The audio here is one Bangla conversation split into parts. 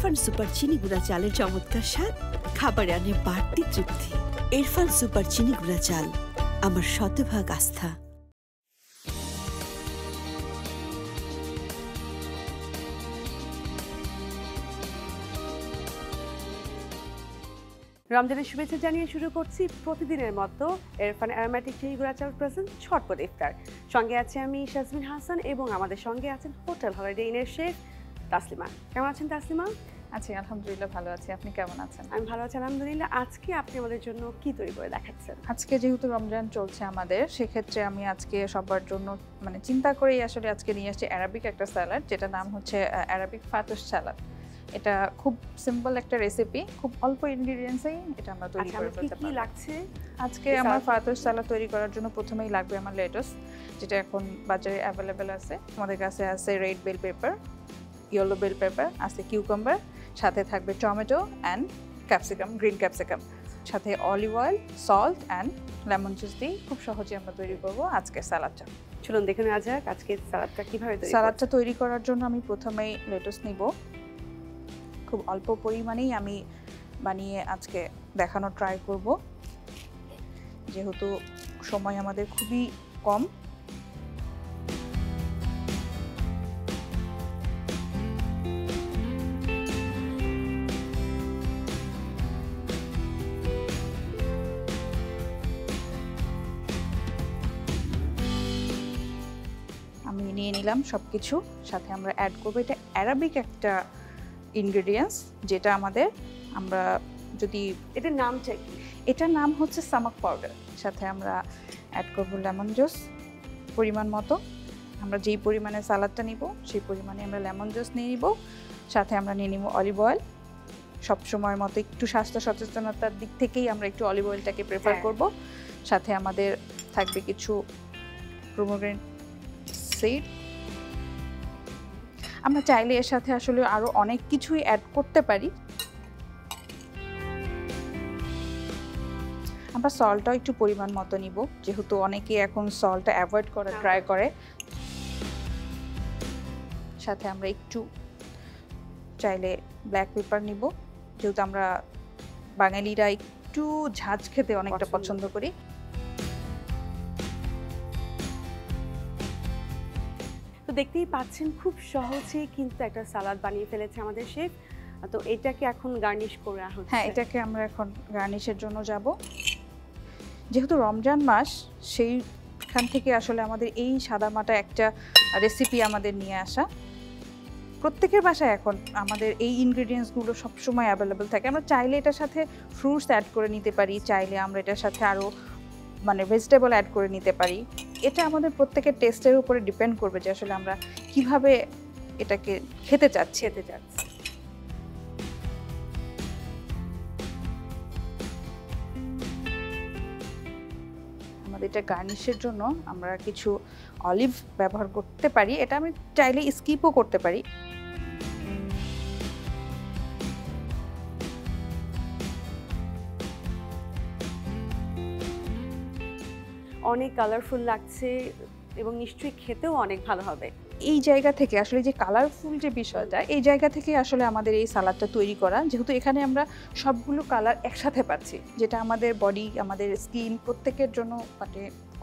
ইরফান সুপার চিনি গুঁড়া চালের চমৎকার স্বাদ, খাবারে আনে বাড়তি তৃপ্তি। ইরফান সুপার চিনি গুঁড়া চাল, আমার শতভাগ আস্থা। রমজানের শুভেচ্ছা জানিয়ে শুরু করছি প্রতিদিনের মতো ইরফান অ্যারোমেটিক চিনি গুঁড়া চাল প্রেজেন্ট ঝটপট ইফতার। সঙ্গে আছে আমি শাজমিন হাসান এবং আমাদের সঙ্গে আছেন হোটেল হলিডে ইনের শেফ তাসলিমা। কেমন আছেন তাসলিমা? আছি আলহামদুলিল্লাহ, ভালো আছি। আপনি কেমন আছেন? আমি ভালো আছি আলহামদুলিল্লাহ। আজকে আপনি আমাদের জন্য কি তৈরি করে দেখাচ্ছেন? আজকে যেহেতু রমজান চলছে আমাদের, সেক্ষেত্রে আমি আজকে সবার জন্য চিন্তা করেই আসলে আজকে নিয়ে আসছি অ্যারাবিক একটা স্যালাড, যেটা নাম হচ্ছে অ্যারাবিক ফাতুশ স্যালাড। এটা খুব সিম্পল একটা রেসিপি, খুব অল্প ইনগ্রেডিয়েন্টসেই এটা আমরা তৈরি করে ফেলতে পারবো। কি লাগছে আজকে আমার ফাতুশ স্যালাড তৈরি করার জন্য প্রথমেই লাগবে আমার লেটুস, যেটা এখন বাজারে অ্যাভেলেবেল আছে। আমাদের কাছে আছে red bell pepper, yellow bell pepper, আছে কিউকাম্বার, সাথে থাকবে tomato and capsicum, green capsicum, সাথে olive oil, salt and lemon juice দিয়ে খুব সহজে আমরা তৈরি করবো আজকের স্যালাডটা। চলুন দেখে নেওয়া যাক আজকে স্যালাডটা কিভাবে তৈরি। স্যালাডটা তৈরি করার জন্য আমি প্রথমেই লেটুস নিব। খুব অল্প পরিমাণেই আমি বানিয়ে আজকে দেখানোর ট্রাই করব, যেহেতু সময় আমাদের খুবই কম। আমি নিয়ে নিলাম সব কিছু, সাথে আমরা অ্যাড করবো এটা অ্যারাবিক একটা ইনগ্রেডিয়েন্টস, যেটা আমাদের আমরা যদি এটার নামটা কি? এটার নাম হচ্ছে সামাক পাউডার। সাথে আমরা অ্যাড করবো লেমন জুস পরিমাণ মতো। আমরা যেই পরিমাণে সালাদটা নিব সেই পরিমাণে আমরা লেমন জুস নিয়ে নিব। সাথে আমরা নিয়ে নিব অলিভ অয়েল। সবসময়ের মতো একটু স্বাস্থ্য সচেতনতার দিক থেকেই আমরা একটু অলিভ অয়েলটাকে প্রেফার করব। সাথে আমাদের থাকবে কিছু পোমোগ্রেনেট সিড। আমরা চাইলে এর সাথে আসলে আরো অনেক কিছুই অ্যাড করতে পারি। আমরা সল্টটাও একটু পরিমাণ মতো নিব, যেহেতু অনেকে এখন সল্টটা অ্যাভয়েড করার ট্রাই করে। সাথে আমরা একটু চাইলে ব্ল্যাক পেপার নিব, যেহেতু আমরা বাঙালিরা একটু ঝাঁঝ খেতে অনেকটা পছন্দ করি। তো দেখতেই পাচ্ছেন খুব সহজেই কিন্তু একটা সালাদ বানিয়ে ফেলেছে আমাদের শেফ। তো এটাকে এখন গার্নিশ করা হচ্ছে। হ্যাঁ, এটাকে আমরা এখন গার্নিশের জন্য যাব। যেহেতু রমজান মাস, সেইখান থেকে আসলে আমাদের এই সাদামাটা একটা রেসিপি আমাদের নিয়ে আসা। প্রত্যেকের বাসায় এখন আমাদের এই ইনগ্রেডিয়েন্টসগুলো সবসময় অ্যাভেলেবেল থাকে। আমরা চাইলে এটার সাথে ফ্রুটস অ্যাড করে নিতে পারি, চাইলে আমরা এটার সাথে আরও ভেজিটেবল অ্যাড করে নিতে পারি। এটা আমাদের প্রত্যেকের টেস্টের উপরে ডিপেন্ড করবে যে আসলে আমরা কিভাবে এটাকে খেতে চাচ্ছি। আমাদের এটা গার্নিশের জন্য আমরা কিছু অলিভ ব্যবহার করতে পারি। এটা আমি চাইলে স্কিপও করতে পারি। অনেক কালারফুল লাগছে এবং নিশ্চয়ই খেতেও অনেক ভালো হবে। এই জায়গা থেকে আসলে যে কালারফুল যে বিষয়টা, এই জায়গা থেকে আসলে আমাদের এই সালাদটা তৈরি করা, যেহেতু এখানে আমরা সবগুলো কালার একসাথে পাচ্ছি, যেটা আমাদের বডি, আমাদের স্কিন প্রত্যেকের জন্য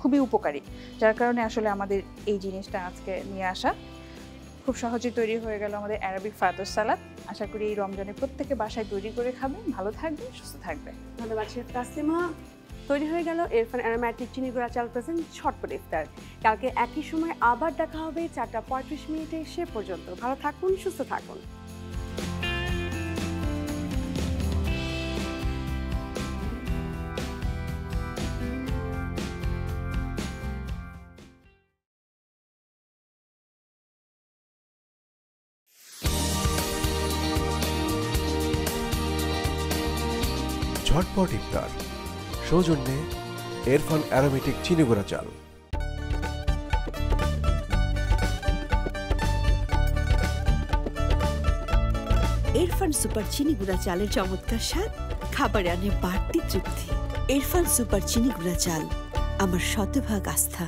খুবই উপকারী। যার কারণে আসলে আমাদের এই জিনিসটা আজকে নিয়ে আসা। খুব সহজেই তৈরি হয়ে গেল আমাদের অ্যারাবিক ফাতুশ সালাদ। আশা করি এই রমজানে প্রত্যেকে বাসায় তৈরি করে খাবেন, ভালো থাকবে, সুস্থ থাকবে। ধন্যবাদ শেফ তাসলিমা। তৈরি হয়ে গেল ইরফান অ্যারোমেটিক চিনি গুঁড়া চাল প্রেজেন্ট ঝটপট ইফতার। কালকে একই সময় আবার দেখা হবে 4:35 সে পর্যন্ত ভালো থাকুন, সুস্থ থাকুন। ঝটপট ইফতার সৌজন্যে ইরফান অ্যারোমেটিক চিনি গুঁড়া চাল। ইরফান সুপার চিনি গুঁড়া চালের চমৎকার স্বাদ, খাবারে আনে বাড়তি তৃপ্তি। ইরফান সুপার চিনি গুঁড়া চাল, আমার শতভাগ আস্থা।